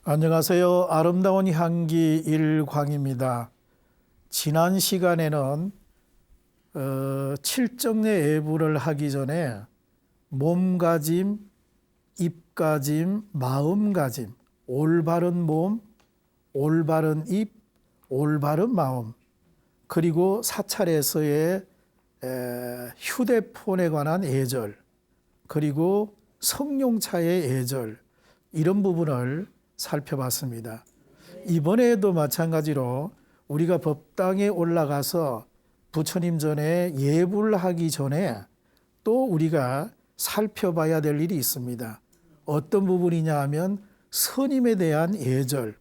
안녕하세요. 아름다운 향기 일광입니다. 지난 시간에는 칠정내 애부를 하기 전에 몸가짐, 입가짐, 마음가짐, 올바른 몸, 올바른 입, 올바른 마음, 그리고 사찰에서의 휴대폰에 관한 예절, 그리고 성룡차의 예절, 이런 부분을 살펴봤습니다. 이번에도 마찬가지로 우리가 법당에 올라가서 부처님 전에 예불을 하기 전에 또 우리가 살펴봐야 될 일이 있습니다. 어떤 부분이냐 하면 스님에 대한 예절,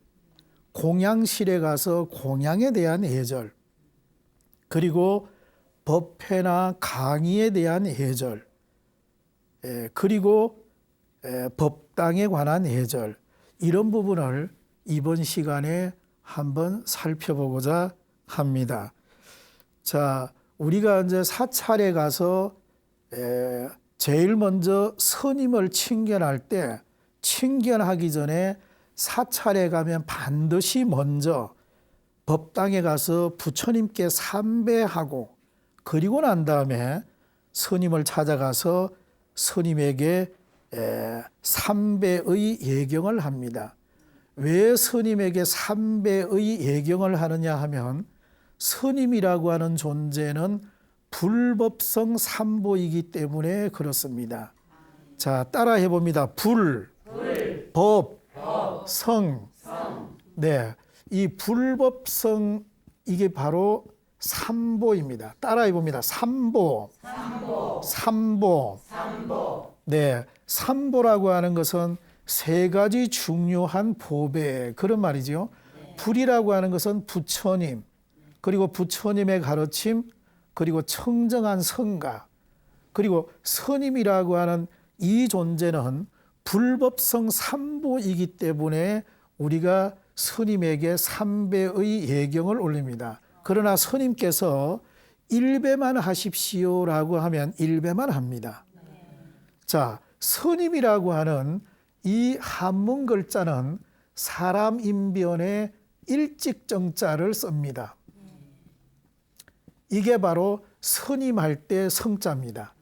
공양실에 가서 공양에 대한 예절, 그리고 법회나 강의에 대한 예절, 그리고 법당에 관한 예절, 이런 부분을 이번 시간에 한번 살펴보고자 합니다. 자, 우리가 이제 사찰에 가서 제일 먼저 스님을 칭견할 때, 칭견하기 전에 사찰에 가면 반드시 먼저 법당에 가서 부처님께 삼배하고, 그리고 난 다음에 스님을 찾아가서 스님에게 삼배의 예경을 합니다. 왜 스님에게 삼배의 예경을 하느냐 하면, 스님이라고 하는 존재는 불법성 삼보이기 때문에 그렇습니다. 자, 따라해 봅니다. 법, 성. 네, 이 불법성, 이게 바로 삼보입니다. 따라해 봅니다. 삼보. 네, 삼보라고 하는 것은 세 가지 중요한 보배, 그런 말이죠. 불이라고 하는 것은 부처님, 그리고 부처님의 가르침, 그리고 청정한 성가, 그리고 스님이라고 하는 이 존재는 불법성 삼보이기 때문에 우리가 스님에게 삼배의 예경을 올립니다. 그러나 스님께서 일배만 하십시오라고 하면 일배만 합니다. 자, 스님이라고 하는 이 한문 글자는 사람 인변에 일직정자를 씁니다. 이게 바로 스님할 때 성자입니다.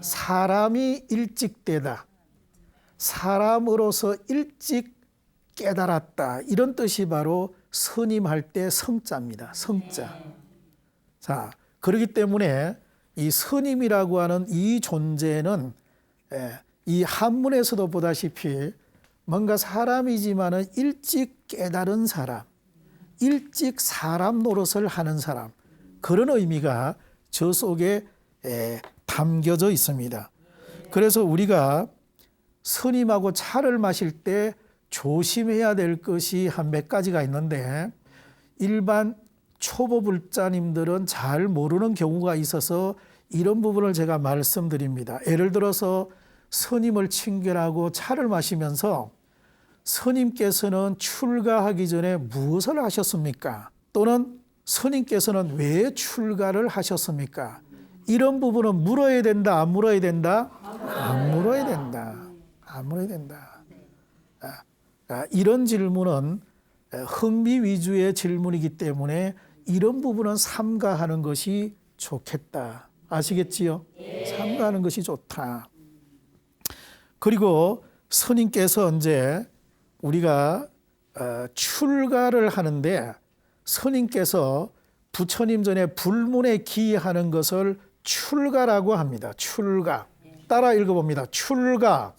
사람이 일찍되다, 사람으로서 일찍 깨달았다, 이런 뜻이 바로 스님할 때 성자입니다. 성자. 자, 그렇기 때문에 이 스님이라고 하는 이 존재는 이 한문에서도 보다시피 뭔가 사람이지만은 일찍 깨달은 사람, 일찍 사람 노릇을 하는 사람, 그런 의미가 저 속에 담겨져 있습니다. 그래서 우리가 스님하고 차를 마실 때 조심해야 될 것이 한 몇 가지가 있는데, 일반 초보 불자님들은 잘 모르는 경우가 있어서 이런 부분을 제가 말씀드립니다. 예를 들어서 스님을 칭견하고 차를 마시면서 스님께서는 출가하기 전에 무엇을 하셨습니까? 또는 스님께서는 왜 출가를 하셨습니까? 이런 부분은 물어야 된다, 안 물어야 된다? 안 물어야 된다. 안 물어야 된다. 이런 질문은 흥미 위주의 질문이기 때문에 이런 부분은 삼가하는 것이 좋겠다. 아시겠지요? 삼가하는 것이 좋다. 그리고 스님께서 이제 우리가 출가를 하는데, 스님께서 부처님 전에 불문에 기하는 것을 출가라고 합니다. 출가. 따라 읽어봅니다. 출가.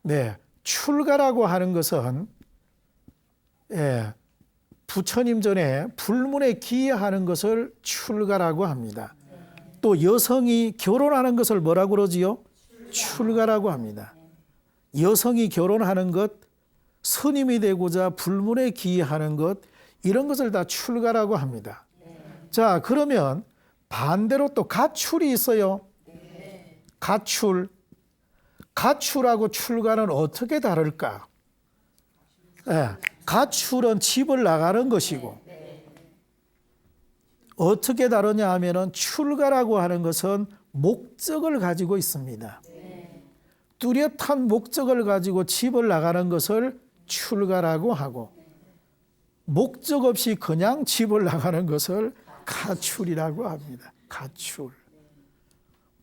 네, 출가라고 하는 것은 부처님 전에 불문에 기하는 것을 출가라고 합니다. 또 여성이 결혼하는 것을 뭐라고 그러지요? 출가라고 합니다. 여성이 결혼하는 것, 스님이 되고자 불문에 기하는 것, 이런 것을 다 출가라고 합니다. 자, 그러면 반대로 또 가출이 있어요. 가출하고 출가는 어떻게 다를까? 가출은 집을 나가는 것이고, 어떻게 다르냐 하면은 출가라고 하는 것은 목적을 가지고 있습니다. 뚜렷한 목적을 가지고 집을 나가는 것을 출가라고 하고, 목적 없이 그냥 집을 나가는 것을 가출이라고 합니다. 가출.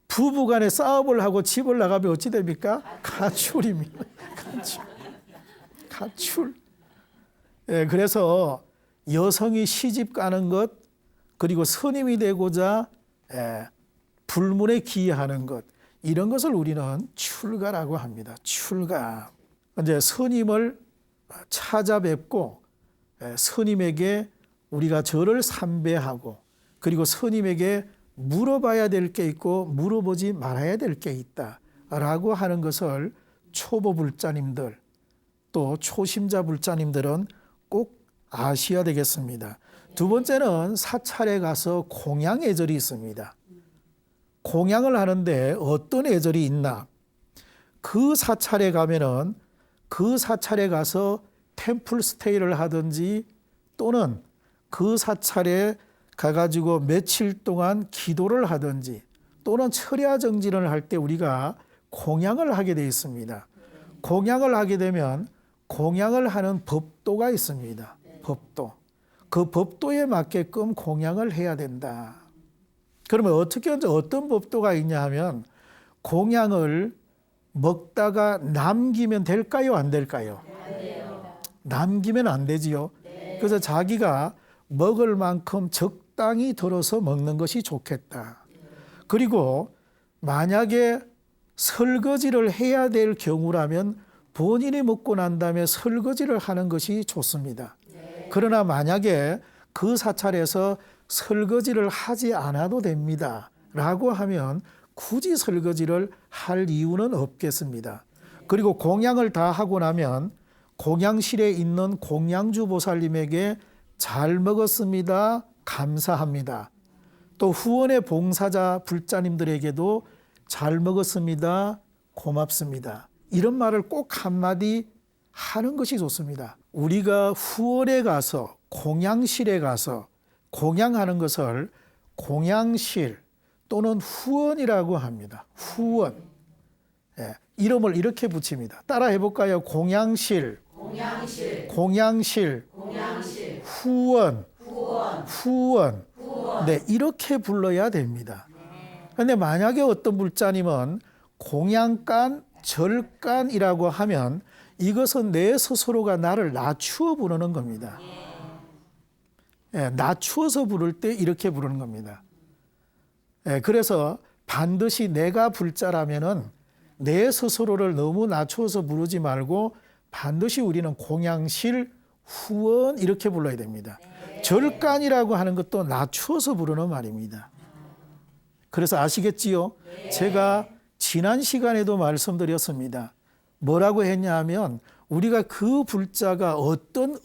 부부간에 싸움을 하고 집을 나가면 어찌 됩니까? 가출입니다. 가출. 가출. 예, 그래서 여성이 시집 가는 것, 그리고 선임이 되고자 불문에 기여하는 것, 이런 것을 우리는 출가라고 합니다. 출가. 이제 선임을 찾아뵙고 선임에게 우리가 저를 삼배하고, 그리고 선임에게 물어봐야 될 게 있고 물어보지 말아야 될 게 있다라고 하는 것을 초보 불자님들, 또 초심자 불자님들은 꼭 아셔야 되겠습니다. 두 번째는 사찰에 가서 공양 예절이 있습니다. 공양을 하는데 어떤 예절이 있나? 그 사찰에 가면은 그 사찰에 가서 템플 스테이를 하든지, 또는 그 사찰에 가가지고 며칠 동안 기도를 하든지, 또는 철야 정진을 할 때 우리가 공양을 하게 되어 있습니다. 공양을 하게 되면 공양을 하는 법도가 있습니다. 법도. 그 법도에 맞게끔 공양을 해야 된다. 그러면 어떤 법도가 있냐 하면, 공양을 먹다가 남기면 될까요? 안 될까요? 남기면 안 되지요. 그래서 자기가 먹을 만큼 적당히 덜어서 먹는 것이 좋겠다. 그리고 만약에 설거지를 해야 될 경우라면 본인이 먹고 난 다음에 설거지를 하는 것이 좋습니다. 그러나 만약에 그 사찰에서 설거지를 하지 않아도 됩니다 라고 하면 굳이 설거지를 할 이유는 없겠습니다. 그리고 공양을 다 하고 나면 공양실에 있는 공양주 보살님에게 잘 먹었습니다, 감사합니다. 또 후원의 봉사자 불자님들에게도 잘 먹었습니다, 고맙습니다. 이런 말을 꼭 한마디 하는 것이 좋습니다. 우리가 후원에 가서, 공양실에 가서 공양하는 것을 공양실 또는 후원이라고 합니다. 후원. 예, 이름을 이렇게 붙입니다. 따라 해볼까요? 공양실, 공양실, 후원, 후원. 네, 이렇게 불러야 됩니다. 그런데 만약에 어떤 불자님은 공양간, 절간이라고 하면 이것은 내 스스로가 나를 낮추어 부르는 겁니다. 예, 낮추어서 부를 때 이렇게 부르는 겁니다. 예, 그래서 반드시 내가 불자라면은 내 스스로를 너무 낮추어서 부르지 말고 반드시 우리는 공양실, 후원 이렇게 불러야 됩니다. 절간이라고 하는 것도 낮추어서 부르는 말입니다. 그래서 아시겠지요? 제가 지난 시간에도 말씀드렸습니다. 뭐라고 했냐 하면 우리가 그 불자가 어떤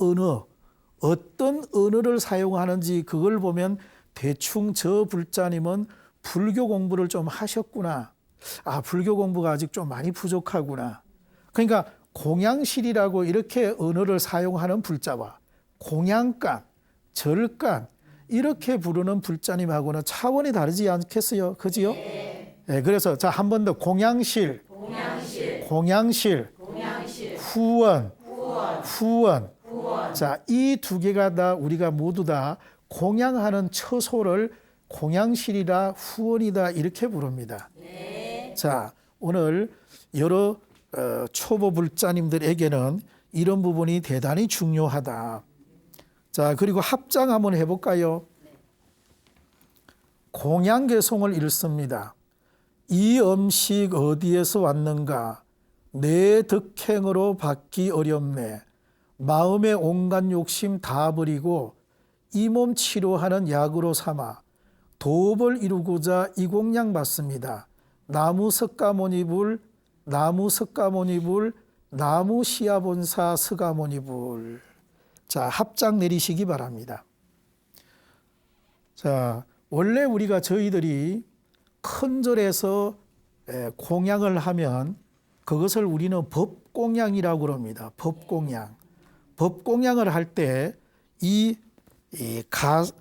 언어를 사용하는지 그걸 보면 대충 저 불자님은 불교 공부를 좀 하셨구나. 아, 불교 공부가 아직 좀 많이 부족하구나. 그러니까 공양실이라고 이렇게 언어를 사용하는 불자와 공양간, 절간 이렇게 부르는 불자님하고는 차원이 다르지 않겠어요? 그지요? 네, 그래서 자, 한 번 더 공양실, 공양실, 후원. 자, 이 두 개가 다 우리가 모두 다 공양하는 처소를 공양실이라 후원이다 이렇게 부릅니다. 자, 오늘 여러 초보 불자님들에게는 이런 부분이 대단히 중요하다. 자, 그리고 합장 한번 해볼까요? 공양개송을 읽습니다. 이 음식 어디에서 왔는가? 내 덕행으로 받기 어렵네. 마음의 온갖 욕심 다 버리고 이 몸 치료하는 약으로 삼아 도업을 이루고자 이 공양 받습니다. 나무 석가모니불, 나무 석가모니불, 나무 시아본사 석가모니불. 자, 합장 내리시기 바랍니다. 자, 원래 우리가 저희들이 큰 절에서 공양을 하면 그것을 우리는 법공양이라고 그럽니다. 법공양. 법공양을 할 때 이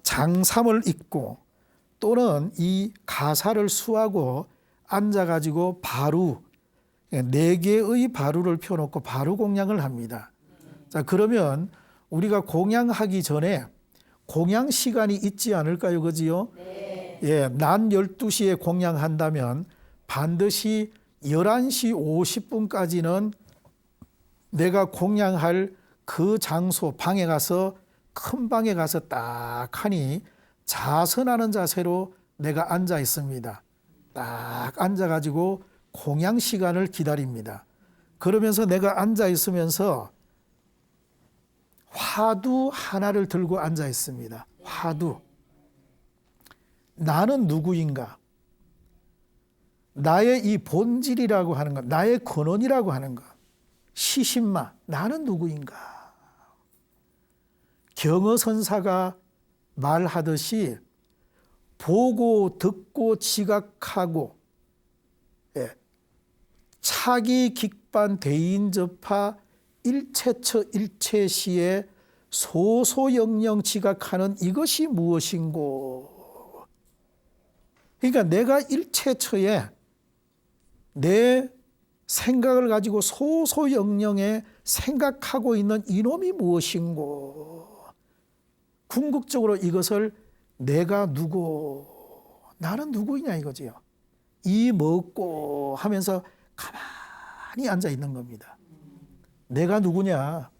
장삼을 입고 또는 이 가사를 수하고 앉아가지고 바루, 네 개의 바루를 펴놓고 바루 공양을 합니다. 자, 그러면 우리가 공양하기 전에 공양 시간이 있지 않을까요? 그지요? 네. 예, 낮 12시에 공양한다면 반드시 11시 50분까지는 내가 공양할 그 장소 방에 가서 큰 방에 가서 딱 하니 자선하는 자세로 내가 앉아 있습니다. 딱 앉아가지고 공양 시간을 기다립니다. 그러면서 내가 앉아 있으면서 화두 하나를 들고 앉아 있습니다. 화두. 나는 누구인가? 나의 이 본질이라고 하는 것, 나의 근원이라고 하는 것, 시신마, 나는 누구인가? 경어선사가 말하듯이 보고 듣고 지각하고 차기 직반 대인접하 일체처 일체시에 소소영령 지각하는 이것이 무엇인고? 그러니까 내가 일체처에 내 생각을 가지고 소소영령에 생각하고 있는 이놈이 무엇인고? 궁극적으로 이것을 내가 누구, 나는 누구이냐 이거지요. 이 먹고 하면서 가만히 앉아 있는 겁니다. 내가 누구냐?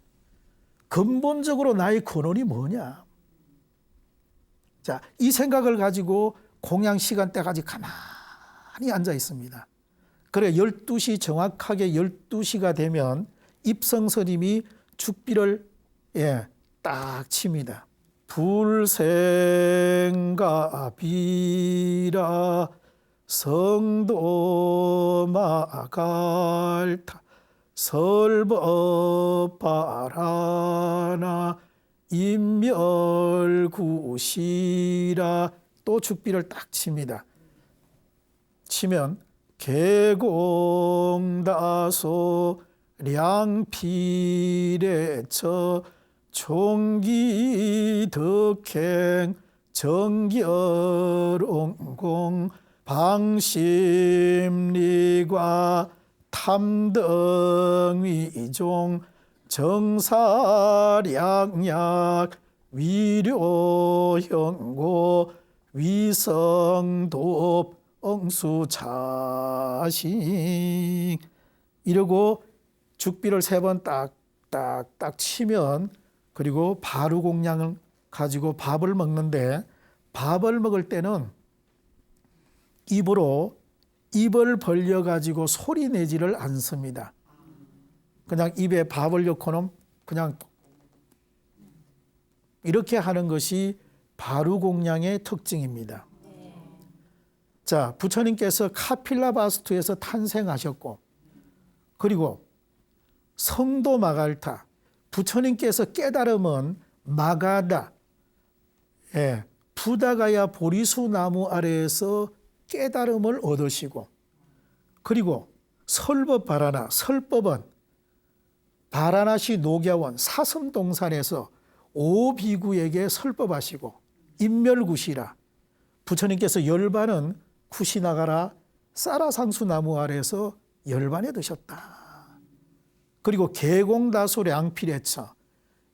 근본적으로 나의 근원이 뭐냐? 자, 이 생각을 가지고 공양 시간대까지 가만히 앉아 있습니다. 그래 12시 정확하게 12시가 되면 입성스님이 죽비를 딱 칩니다. 불생가비라 성도마갈타 설법바라나 인멸구시라 또 죽비를 딱 칩니다. 치면 개공다소 량필에처 총기덕행 정결옹공 방심리과 탐등위종 정사량약 위료형고 위성도업 엉수자식 이러고 죽비를 3번 딱딱딱 치면 그리고 바루 공양을 가지고 밥을 먹는데 밥을 먹을 때는 입을 벌려 가지고 소리 내지를 않습니다. 그냥 입에 밥을 넣고는 그냥 이렇게 하는 것이 바루 공양의 특징입니다. 자, 부처님께서 카필라바스투에서 탄생하셨고 그리고 성도 마갈타 부처님께서 깨달음은 마가다 부다가야 보리수 나무 아래에서 깨달음을 얻으시고 그리고 설법 바라나 설법은 바라나시 녹야원 사슴동산에서 오비구에게 설법하시고 인멸구시라 부처님께서 열반은 쿠시나가라 쌀아상수 나무 아래에서 열반에 드셨다. 그리고 개공다소 량필에처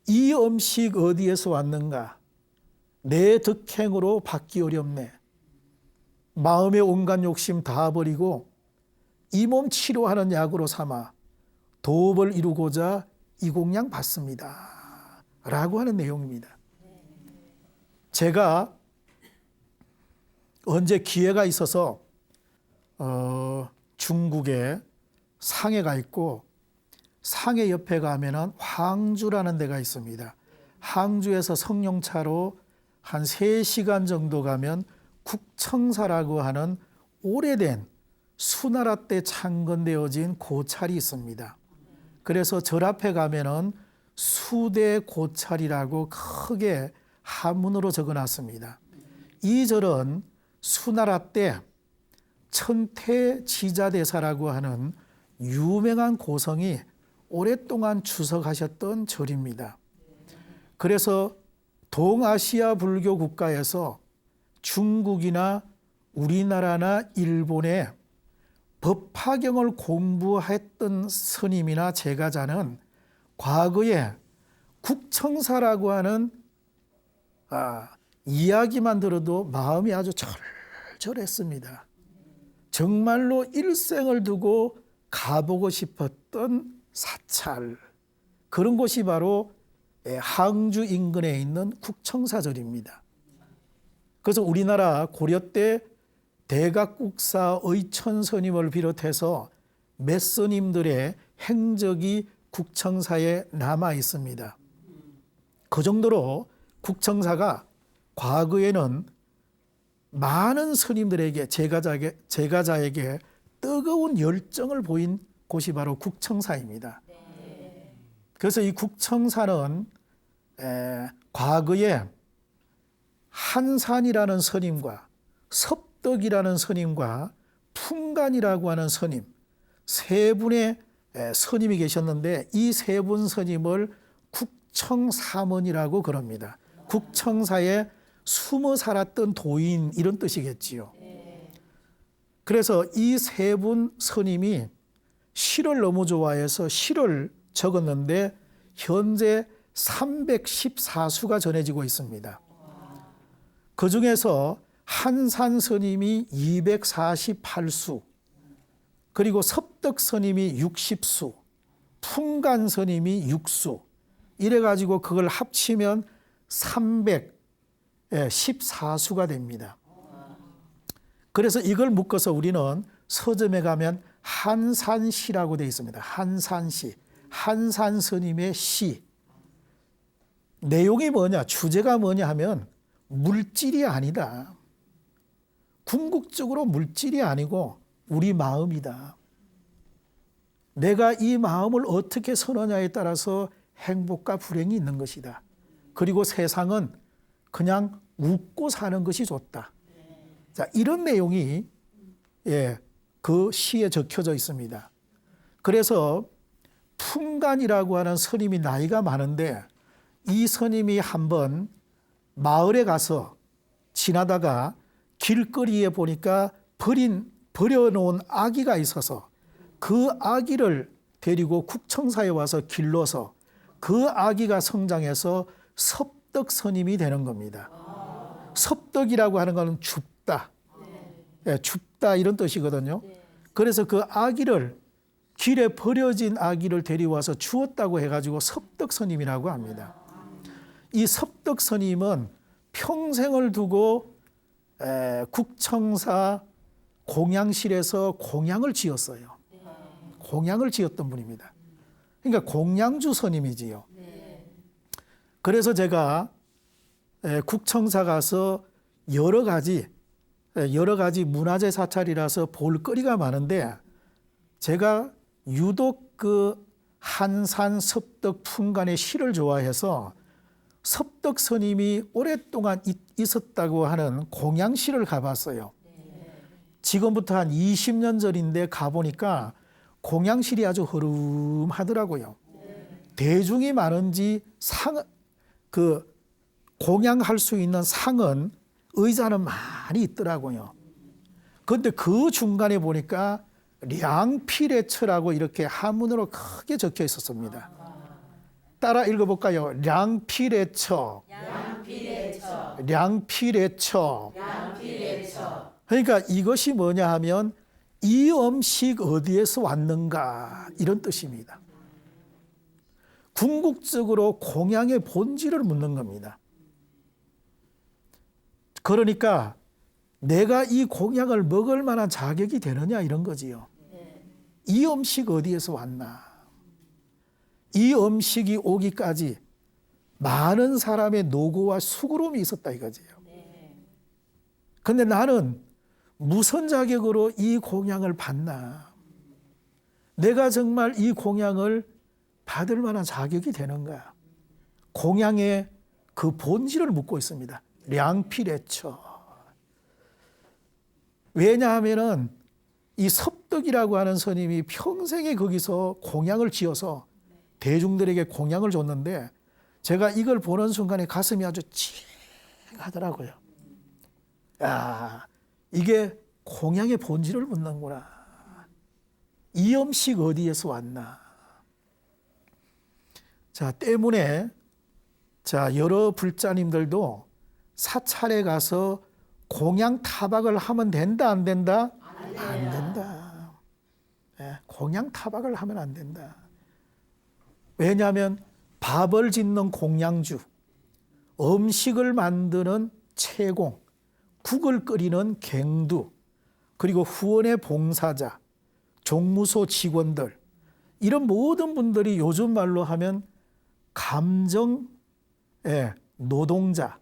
이 음식 어디에서 왔는가? 내 득행으로 받기 어렵네. 마음의 온갖 욕심 다 버리고 이 몸 치료하는 약으로 삼아 도업을 이루고자 이 공양 받습니다. 라고 하는 내용입니다. 제가 언제 기회가 있어서 중국에 상해가 있고 상해 옆에 가면은 황주라는 데가 있습니다. 항주에서 성룡차로 한 3시간 정도 가면 국청사라고 하는 오래된 수나라 때 창건되어진 고찰이 있습니다. 그래서 절 앞에 가면은 수대 고찰이라고 크게 한문으로 적어놨습니다. 이 절은 수나라 때 천태지자대사라고 하는 유명한 고성이 오랫동안 주석하셨던 절입니다. 그래서 동아시아 불교 국가에서 중국이나 우리나라나 일본에 법화경을 공부했던 스님이나 제가자는 과거에 국청사라고 하는 이야기만 들어도 마음이 아주 절절했습니다. 정말로 일생을 두고 가보고 싶었던 사찰, 그런 곳이 바로 항주 인근에 있는 국청사절입니다. 그래서 우리나라 고려 때 대각국사 의천 스님을 비롯해서 몇 스님들의 행적이 국청사에 남아 있습니다. 그 정도로 국청사가 과거에는 많은 스님들에게 제가자에게 뜨거운 열정을 보인 곳이 바로 국청사입니다. 그래서 이 국청사는 과거에 한산이라는 스님과 섭덕이라는 스님과 풍간이라고 하는 스님, 세 분의 스님이 계셨는데 이 세 분 스님을 국청사문이라고 그럽니다. 국청사에 숨어 살았던 도인, 이런 뜻이겠지요. 그래서 이 세 분 스님이 시를 너무 좋아해서 시를 적었는데 현재 314수가 전해지고 있습니다. 그 중에서 한산 스님이 248수, 그리고 섭덕 스님이 60수, 풍간 스님이 6수, 이래가지고 그걸 합치면 314수가 됩니다. 그래서 이걸 묶어서 우리는 서점에 가면 한산시라고 되어 있습니다. 한산시, 한산 스님의 시. 내용이 뭐냐, 주제가 뭐냐 하면 물질이 아니다. 궁극적으로 물질이 아니고 우리 마음이다. 내가 이 마음을 어떻게 서느냐에 따라서 행복과 불행이 있는 것이다. 그리고 세상은 그냥 웃고 사는 것이 좋다. 자, 이런 내용이 그 시에 적혀져 있습니다. 그래서 풍간이라고 하는 스님이 나이가 많은데 이 스님이 한번 마을에 가서 지나다가 길거리에 보니까 버려놓은 아기가 있어서 그 아기를 데리고 국청사에 와서 길러서 그 아기가 성장해서 섭덕 스님이 되는 겁니다. 섭덕이라고 하는 것은 줍다. 줍다 이런 뜻이거든요. 그래서 그 아기를, 길에 버려진 아기를 데려와서 주었다고 해가지고 섭덕 스님이라고 합니다. 이 섭덕 스님은 평생을 두고 국청사 공양실에서 공양을 지었어요. 공양을 지었던 분입니다. 그러니까 공양주 스님이지요. 그래서 제가 국청사 가서 여러 가지 문화재 사찰이라서 볼거리가 많은데 제가 유독 그 한산 섭덕 풍간의 시를 좋아해서 섭덕 스님이 오랫동안 있었다고 하는 공양시를 가봤어요. 지금부터 한 20년 전인데 가보니까 공양실이 아주 흐름하더라고요. 대중이 많은지 공양할 수 있는 상은 의자는 많이 있더라고요. 그런데 그 중간에 보니까 량필의처라고 이렇게 한문으로 크게 적혀 있었습니다. 따라 읽어볼까요? 량필의처. 량필의처. 그러니까 이것이 뭐냐 하면 이 음식 어디에서 왔는가, 이런 뜻입니다. 궁극적으로 공양의 본질을 묻는 겁니다. 그러니까 내가 이 공양을 먹을 만한 자격이 되느냐, 이런 거지요. 이 음식 어디에서 왔나. 이 음식이 오기까지 많은 사람의 노고와 수고로움이 있었다 이거지요. 그런데 나는 무슨 자격으로 이 공양을 받나? 내가 정말 이 공양을 받을 만한 자격이 되는가? 공양의 그 본질을 묻고 있습니다. 량필의처. 왜냐하면은 이 섭덕이라고 하는 스님이 평생에 거기서 공양을 지어서 대중들에게 공양을 줬는데 제가 이걸 보는 순간에 가슴이 아주 찡하더라고요. 야, 이게 공양의 본질을 묻는구나. 이 음식 어디에서 왔나? 자, 때문에 여러 불자님들도 사찰에 가서 공양 타박을 하면 된다, 안 된다? 안 된다. 공양 타박을 하면 안 된다. 왜냐하면 밥을 짓는 공양주, 음식을 만드는 채공, 국을 끓이는 갱두, 그리고 후원의 봉사자, 종무소 직원들, 이런 모든 분들이 요즘 말로 하면 감정 노동자,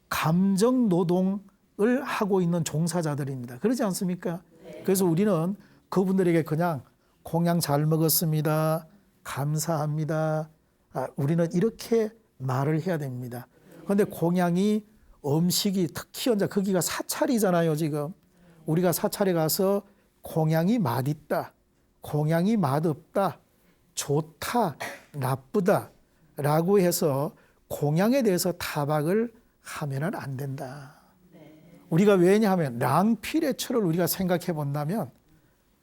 감정 노동을 하고 있는 종사자들입니다. 그렇지 않습니까? 그래서 우리는 그분들에게 그냥 공양 잘 먹었습니다, 감사합니다, 우리는 이렇게 말을 해야 됩니다. 그런데 공양이 음식이 특히 이제 거기가 사찰이잖아요. 지금 우리가 사찰에 가서 공양이 맛있다, 공양이 맛없다, 좋다, 나쁘다 라고 해서 공양에 대해서 타박을 하면은 안 된다. 우리가 왜냐하면 랑피레처를 우리가 생각해 본다면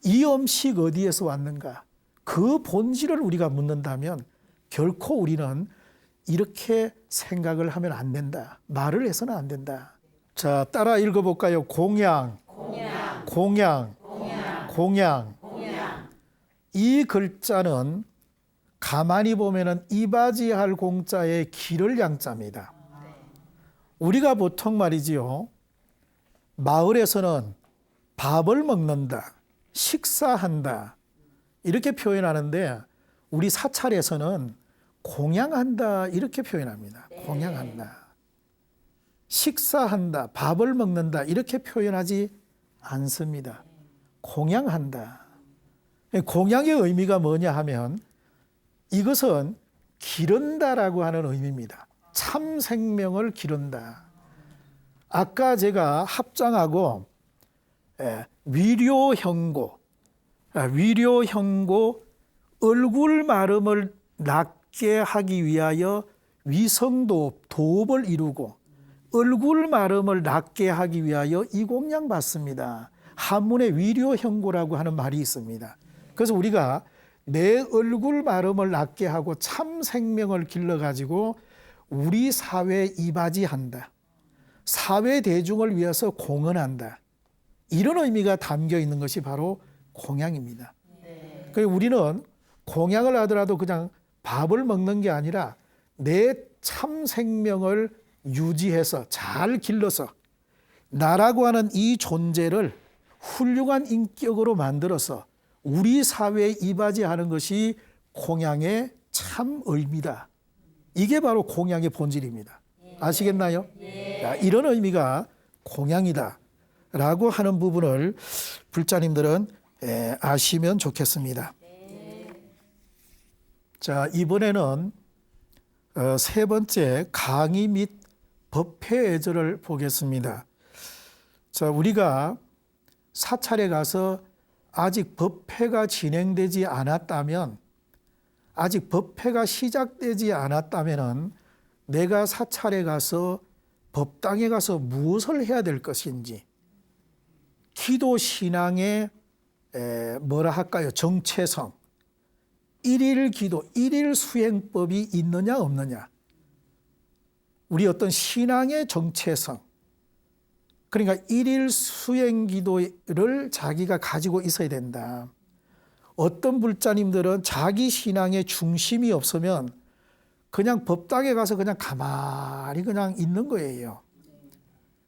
이 음식 어디에서 왔는가, 그 본질을 우리가 묻는다면 결코 우리는 이렇게 생각을 하면 안 된다, 말을 해서는 안 된다. 자, 따라 읽어볼까요? 공양, 공양, 공양. 이 글자는 가만히 보면은 이바지할 공자의 기를 양자입니다. 우리가 보통 말이지요, 마을에서는 밥을 먹는다, 식사한다 이렇게 표현하는데 우리 사찰에서는 공양한다 이렇게 표현합니다. 공양한다, 식사한다, 밥을 먹는다 이렇게 표현하지 않습니다. 공양한다. 공양의 의미가 뭐냐 하면 이것은 기른다라고 하는 의미입니다. 참 생명을 기른다. 아까 제가 합장하고 위료형고, 얼굴 마름을 낫게 하기 위하여 위성도업, 도업을 이루고 얼굴 마름을 낫게 하기 위하여 이공양 받습니다. 한문에 위료형고라고 하는 말이 있습니다. 그래서 우리가 내 얼굴 마름을 낫게 하고 참 생명을 길러가지고 우리 사회에 이바지한다, 사회 대중을 위해서 공헌한다, 이런 의미가 담겨 있는 것이 바로 공양입니다. 그래서 우리는 공양을 하더라도 그냥 밥을 먹는 게 아니라 내 참 생명을 유지해서 잘 길러서 나라고 하는 이 존재를 훌륭한 인격으로 만들어서 우리 사회에 이바지하는 것이 공양의 참 의미다. 이게 바로 공양의 본질입니다. 아시겠나요? 자, 이런 의미가 공양이다 라고 하는 부분을 불자님들은 아시면 좋겠습니다. 자, 이번에는 세 번째 강의 및 법회 예절을 보겠습니다. 자, 우리가 사찰에 가서 아직 법회가 진행되지 않았다면, 아직 법회가 시작되지 않았다면은 내가 사찰에 가서 법당에 가서 무엇을 해야 될 것인지, 기도 신앙의 뭐라 할까요? 정체성, 일일 기도, 일일 수행법이 있느냐 없느냐, 우리 어떤 신앙의 정체성, 그러니까 일일 수행 기도를 자기가 가지고 있어야 된다. 어떤 불자님들은 자기 신앙의 중심이 없으면 그냥 법당에 가서 그냥 가만히 그냥 있는 거예요.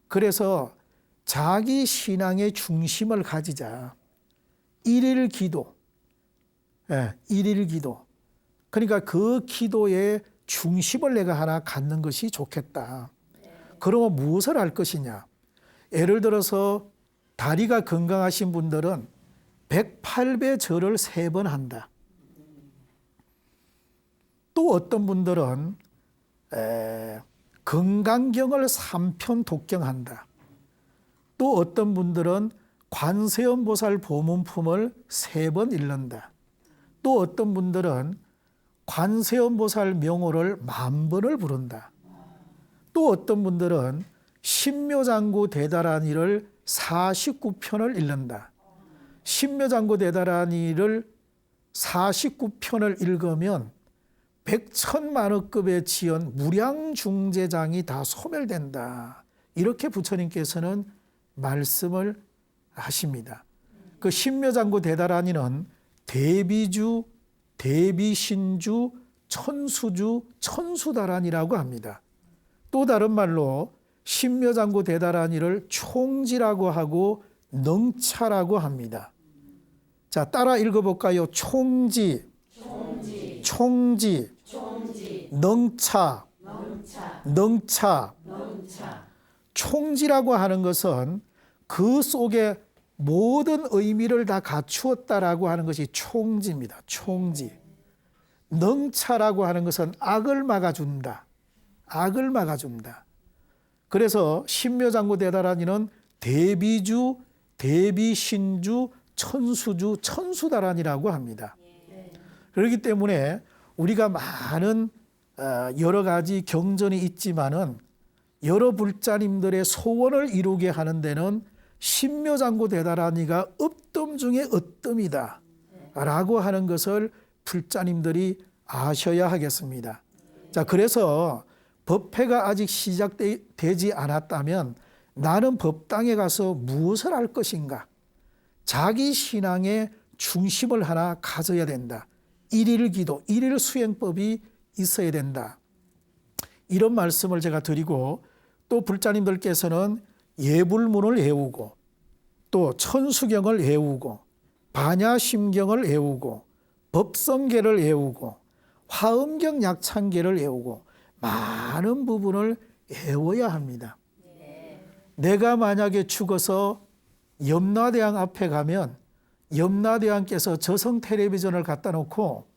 그래서 자기 신앙의 중심을 가지자. 일일 기도, 일일 기도. 그러니까 그 기도의 중심을 내가 하나 갖는 것이 좋겠다. 그러면 무엇을 할 것이냐? 예를 들어서 다리가 건강하신 분들은 108배 절을 3번 한다. 또 어떤 분들은 건강경을 3편 독경한다. 또 어떤 분들은 관세음보살 보문품을 3번 읽는다. 또 어떤 분들은 관세음보살 명호를 10,000번을 부른다. 또 어떤 분들은 신묘장구 대다란이를 49편을 읽는다. 신묘장구 대다라니를 49편을 읽으면 백천만억급의 지연 무량중재장이 다 소멸된다. 이렇게 부처님께서는 말씀을 하십니다. 그 신묘장구 대다라니는 대비주, 대비신주, 천수주, 천수다란이라고 합니다. 또 다른 말로 신묘장구 대다라니를 총지라고 하고 능차라고 합니다. 자, 따라 읽어볼까요? 총지, 총지, 능차, 능차. 총지라고 하는 것은 그 속에 모든 의미를 다 갖추었다라고 하는 것이 총지입니다. 총지. 능차라고 하는 것은 악을 막아준다. 악을 막아준다. 그래서 신묘장구 대다라니는 대비주, 대비신주, 천수주, 천수다란이라고 합니다. 그렇기 때문에 우리가 많은 여러 가지 경전이 있지만은 여러 불자님들의 소원을 이루게 하는 데는 신묘장구 대다라니가 으뜸 중에 으뜸이다 라고 하는 것을 불자님들이 아셔야 하겠습니다. 자, 그래서 법회가 아직 시작되지 않았다면 나는 법당에 가서 무엇을 할 것인가? 자기 신앙의 중심을 하나 가져야 된다. 일일 기도, 일일 수행법이 있어야 된다. 이런 말씀을 제가 드리고, 또 불자님들께서는 예불문을 외우고 또 천수경을 외우고 반야심경을 외우고 법성계를 외우고 화엄경 약창계를 외우고 많은 부분을 외워야 합니다. 내가 만약에 죽어서 염라대왕 앞에 가면 염라대왕께서 저성 텔레비전을 갖다 놓고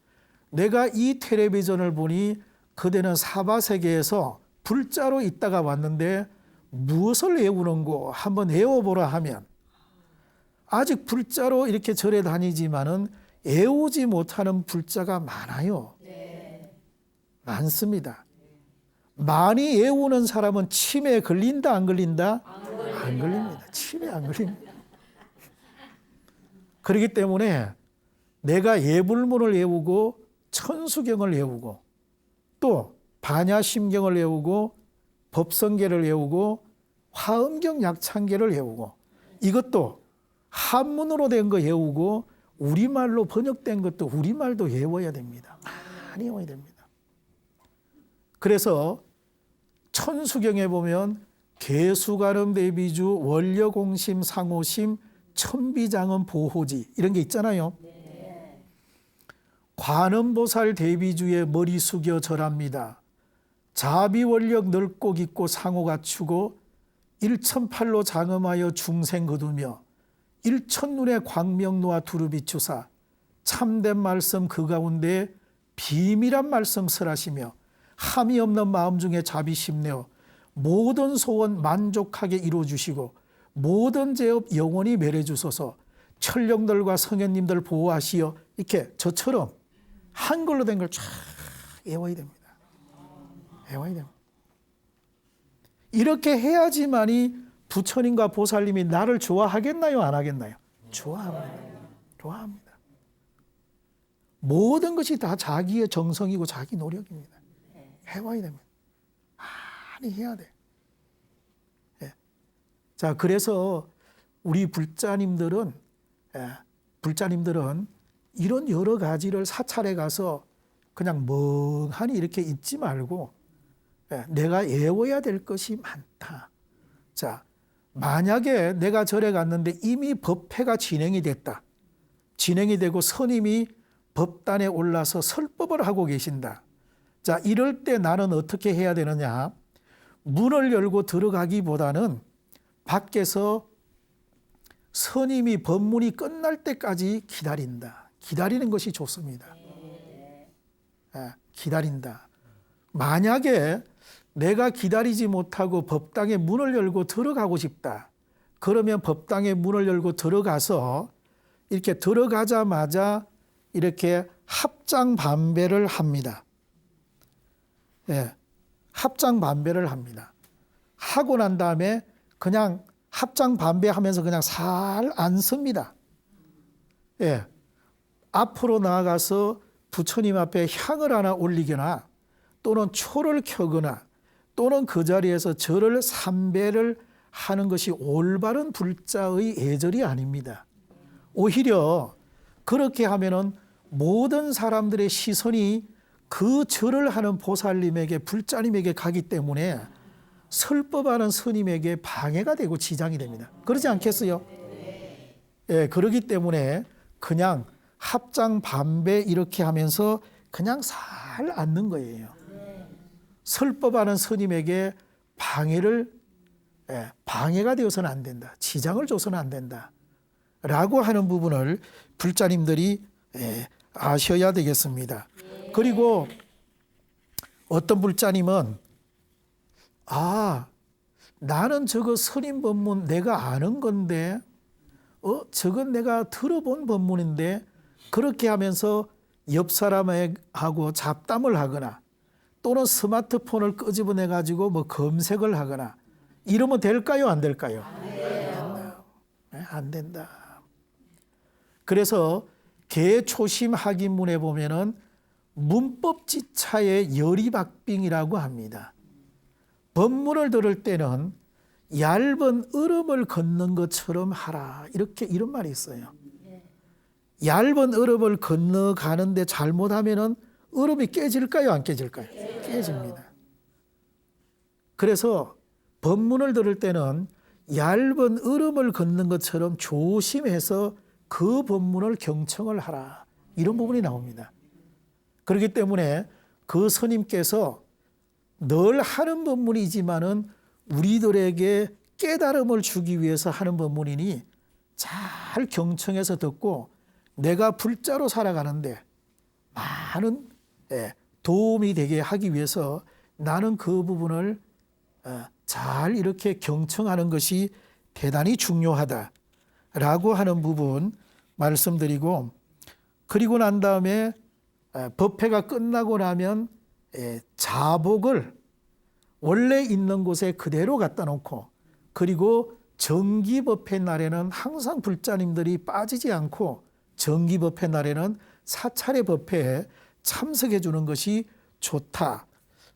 내가 이 텔레비전을 보니 그대는 사바세계에서 불자로 있다가 왔는데 무엇을 외우는고 한번 외워보라 하면 아직 불자로 이렇게 절에 다니지만은 외우지 못하는 불자가 많아요. 많습니다. 많이 외우는 사람은 치매에 걸린다 안 걸린다? 안 걸립니다. 치매 안 걸립니다. 그렇기 때문에 내가 예불문을 외우고 천수경을 외우고 또 반야심경을 외우고 법성계를 외우고 화엄경 약창계를 외우고 이것도 한문으로 된 거 외우고 우리말로 번역된 것도 우리말도 외워야 됩니다. 많이 외워야 됩니다. 그래서 천수경에 보면 개수가름 대비주 원려공심 상호심 천비장은 보호지 이런 게 있잖아요. 관음보살 대비주의 머리 숙여 절합니다. 자비원력 넓고 깊고 상호 갖추고 일천팔로 장엄하여 중생 거두며 일천눈의 광명 놓아 두루 비추사 참된 말씀 그 가운데 비밀한 말씀 설하시며 함이 없는 마음 중에 자비심 내어 모든 소원 만족하게 이루어주시고 모든 죄업 영원히 멸해 주소서 천령들과 성현님들 보호하시어 이렇게 저처럼 한글로 된 걸 쫙 외워야 됩니다. 외워야 됩니다. 이렇게 해야지만이 부처님과 보살님이 나를 좋아하겠나요? 안 하겠나요? 좋아합니다. 좋아합니다. 모든 것이 다 자기의 정성이고 자기 노력입니다. 해와야 됩니다. 많이 해야 돼. 예. 자, 그래서 우리 불자님들은 이런 여러 가지를 사찰에 가서 그냥 멍하니 이렇게 있지 말고 내가 외워야 될 것이 많다. 자, 만약에 내가 절에 갔는데 이미 법회가 진행이 됐다. 진행이 되고 스님이 법단에 올라서 설법을 하고 계신다. 자, 이럴 때 나는 어떻게 해야 되느냐? 문을 열고 들어가기보다는 밖에서 스님이 법문이 끝날 때까지 기다린다. 기다리는 것이 좋습니다. 기다린다. 만약에 내가 기다리지 못하고 법당에 문을 열고 들어가고 싶다. 그러면 법당에 문을 열고 들어가서 이렇게 들어가자마자 이렇게 합장반배를 합니다. 예, 합장반배를 합니다. 하고 난 다음에 그냥 합장반배하면서 그냥 살 앉습니다. 예, 앞으로 나아가서 부처님 앞에 향을 하나 올리거나 또는 초를 켜거나 또는 그 자리에서 절을 삼배를 하는 것이 올바른 불자의 예절이 아닙니다. 오히려 그렇게 하면은 모든 사람들의 시선이 그 절을 하는 보살님에게, 불자님에게 가기 때문에 설법하는 스님에게 방해가 되고 지장이 됩니다. 그러지 않겠어요? 예, 그러기 때문에 그냥 합장 반배 이렇게 하면서 그냥 살 앉는 거예요. 설법하는 스님에게 방해가 되어서는 안 된다. 지장을 줘서는 안 된다. 라고 하는 부분을 불자님들이 아셔야 되겠습니다. 그리고 어떤 불자님은 나는 저거 스님 법문 내가 아는 건데 저건 내가 들어본 법문인데 그렇게 하면서 옆 사람하고 잡담을 하거나 또는 스마트폰을 끄집어내 가지고 뭐 검색을 하거나 이러면 될까요? 안 될까요? 안 된다. 그래서 개초심 학인문에 보면은 문법지차의 열이박빙이라고 합니다. 법문을 들을 때는 얇은 얼음을 걷는 것처럼 하라. 이런 말이 있어요. 얇은 얼음을 건너가는데 잘못하면은 얼음이 깨질까요? 안 깨질까요? 깨집니다. 그래서 법문을 들을 때는 얇은 얼음을 걷는 것처럼 조심해서 그 법문을 경청을 하라. 이런 부분이 나옵니다. 그렇기 때문에 그 스님께서 늘 하는 법문이지만은 우리들에게 깨달음을 주기 위해서 하는 법문이니 잘 경청해서 듣고 내가 불자로 살아가는데 많은 도움이 되게 하기 위해서 나는 그 부분을 잘 이렇게 경청하는 것이 대단히 중요하다라고 하는 부분 말씀드리고, 그리고 난 다음에 법회가 끝나고 나면 자복을 원래 있는 곳에 그대로 갖다 놓고, 그리고 정기법회 날에는 항상 불자님들이 빠지지 않고 정기법회 날에는 사찰의 법회에 참석해 주는 것이 좋다.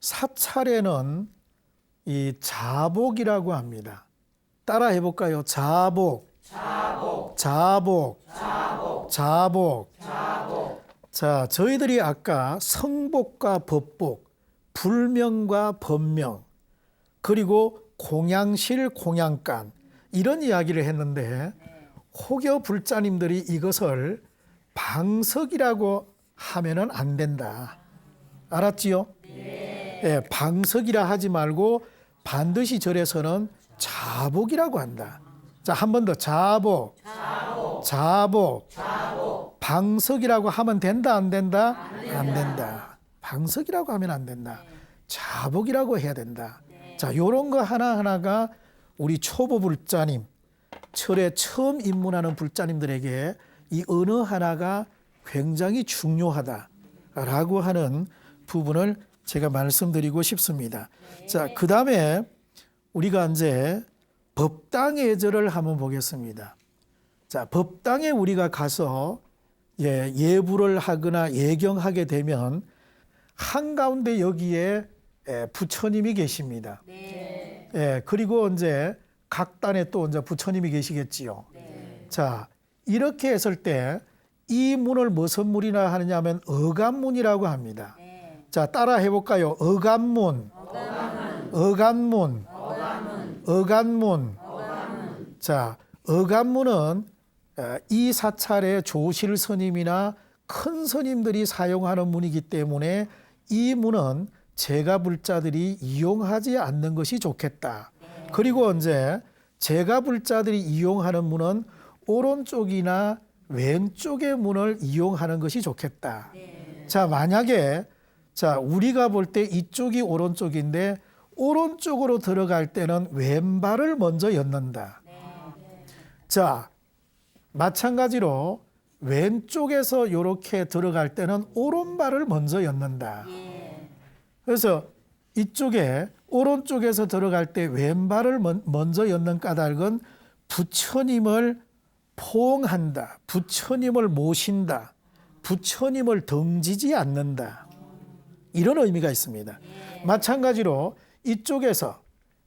사찰에는 이 자복이라고 합니다. 따라 해볼까요? 자복. 자, 저희들이 아까 성복과 법복, 불명과 법명, 그리고 공양실, 공양간 이런 이야기를 했는데 혹여 불자님들이 이것을 방석이라고 하면은 안 된다. 알았지요? 네, 방석이라 하지 말고 반드시 절에서는 자복이라고 한다. 자, 한 번 더 자복. 방석이라고 하면 된다, 안 된다? 안 된다. 방석이라고 하면 안 된다. 자복이라고 해야 된다. 자, 요런 거 하나하나가 우리 초보 불자님, 철에 처음 입문하는 불자님들에게 이 어느 하나가 굉장히 중요하다라고 하는 부분을 제가 말씀드리고 싶습니다. 자, 그 다음에 우리가 이제 법당 예절을 한번 보겠습니다. 자, 법당에 우리가 가서 예불을 하거나 예경하게 되면 한가운데 여기에 부처님이 계십니다. 그리고 이제 각 단에 또 이제 부처님이 계시겠지요. 자, 이렇게 했을 때 이 문을 무슨 문이라 하느냐 하면 어간문이라고 합니다. 자, 따라 해볼까요? 어간문. 자, 어간문은 이 사찰의 조실 스님이나 큰 스님들이 사용하는 문이기 때문에 이 문은 제가 불자들이 이용하지 않는 것이 좋겠다. 그리고 이제 제가 불자들이 이용하는 문은 오른쪽이나 왼쪽의 문을 이용하는 것이 좋겠다. 자, 만약에 우리가 볼 때 이쪽이 오른쪽인데 오른쪽으로 들어갈 때는 왼발을 먼저 엿는다. 자, 마찬가지로 왼쪽에서 이렇게 들어갈 때는 오른발을 먼저 엿는다. 그래서 이쪽에 오른쪽에서 들어갈 때 왼발을 먼저 엿는 까닭은 부처님을 포옹한다, 부처님을 모신다, 부처님을 등지지 않는다. 이런 의미가 있습니다. 마찬가지로 이쪽에서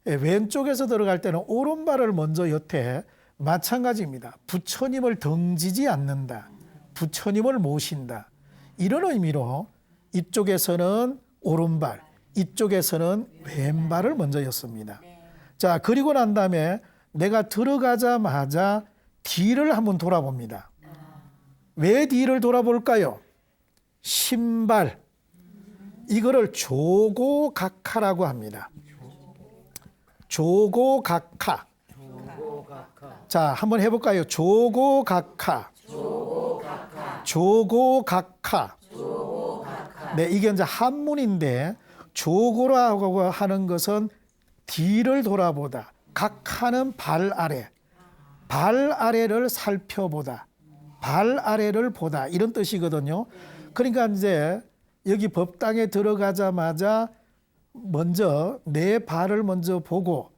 왼쪽에서 들어갈 때는 오른발을 먼저 여태 마찬가지입니다. 부처님을 등지지 않는다, 부처님을 모신다. 이런 의미로 이쪽에서는 오른발, 이쪽에서는 왼발을 먼저 였습니다. 자, 그리고 난 다음에 내가 들어가자마자 뒤를 한번 돌아봅니다. 왜 뒤를 돌아볼까요? 신발, 이거를 조고각하라고 합니다. 조고각하. 자, 한번 해볼까요? 조고각하. 조고각하. 네, 이게 이제 한문인데 조고라고 하는 것은 뒤를 돌아보다, 각하는 발 아래, 발 아래를 살펴보다, 발 아래를 보다, 이런 뜻이거든요. 그러니까 이제 여기 법당에 들어가자마자 먼저 내 발을 먼저 보고,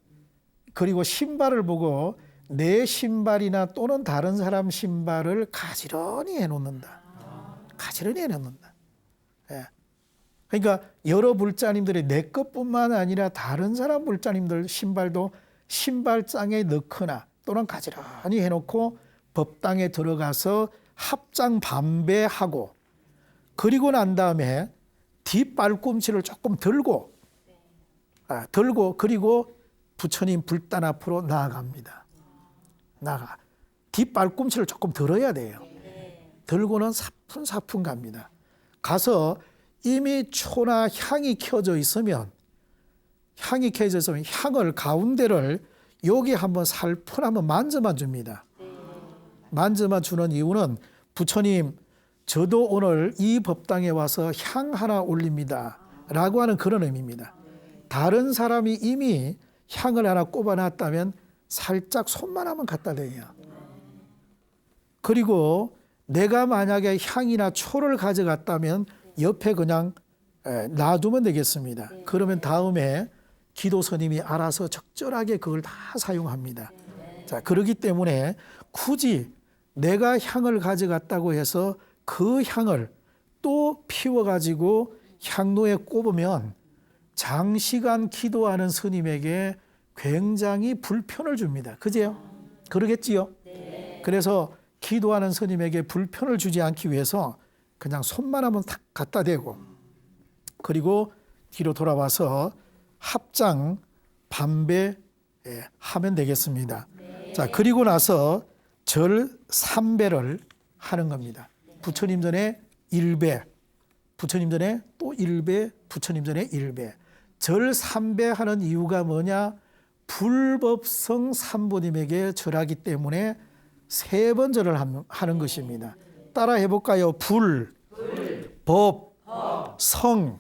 그리고 신발을 보고 내 신발이나 또는 다른 사람 신발을 가지런히 해놓는다. 가지런히 해놓는다. 예. 그러니까 여러 불자님들이 내 것뿐만 아니라 다른 사람 불자님들 신발도 신발장에 넣거나 또는 가지런히 해놓고 법당에 들어가서 합장 반배하고, 그리고 난 다음에 뒷발꿈치를 조금 들고 그리고 부처님 불단 앞으로 나아갑니다. 뒷발꿈치를 조금 들어야 돼요. 들고는 사뿐사뿐 갑니다. 가서 이미 초나 향이 켜져 있으면 향을 가운데를 여기 한번 살풀 한번 만져만 줍니다. 만져만 주는 이유는 부처님, 저도 오늘 이 법당에 와서 향 하나 올립니다 라고 하는 그런 의미입니다. 다른 사람이 이미 향을 하나 꼽아놨다면 살짝 손만 한번 갖다 대요. 그리고 내가 만약에 향이나 초를 가져갔다면 옆에 그냥 놔두면 되겠습니다. 그러면 다음에 기도 스님이 알아서 적절하게 그걸 다 사용합니다. 자, 그렇기 때문에 굳이 내가 향을 가져갔다고 해서 그 향을 또 피워가지고 향로에 꼽으면 장시간 기도하는 스님에게 굉장히 불편을 줍니다. 그죠? 그러겠지요? 그래서 기도하는 스님에게 불편을 주지 않기 위해서 그냥 손만 한번 탁 갖다 대고, 그리고 뒤로 돌아와서 합장 반배 하면 되겠습니다. 자, 그리고 나서 절 3배를 하는 겁니다. 부처님 전에 1배, 부처님 전에 또 1배, 부처님 전에 1배. 절 3배 하는 이유가 뭐냐? 불법성 삼보님에게 절하기 때문에 3번 절을 하는 것입니다. 따라 해볼까요? 불, 법, 성.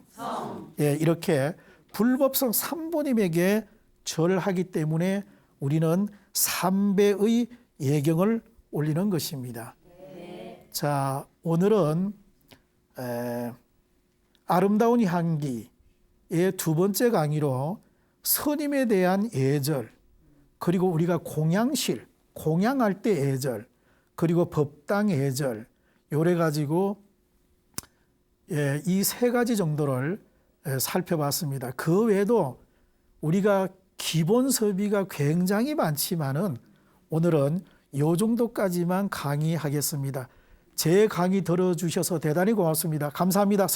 예, 이렇게 불법성 삼보님에게 절하기 때문에 우리는 3배의 예경을 올리는 것입니다. 자, 오늘은 아름다운 향기의 2번째 강의로 스님에 대한 예절, 그리고 우리가 공양할 때 예절, 그리고 법당 예절, 요래 가지고 이 3가지 정도를 살펴봤습니다. 그 외에도 우리가 기본 서비가 굉장히 많지만은 오늘은 요 정도까지만 강의하겠습니다. 제 강의 들어주셔서 대단히 고맙습니다. 감사합니다.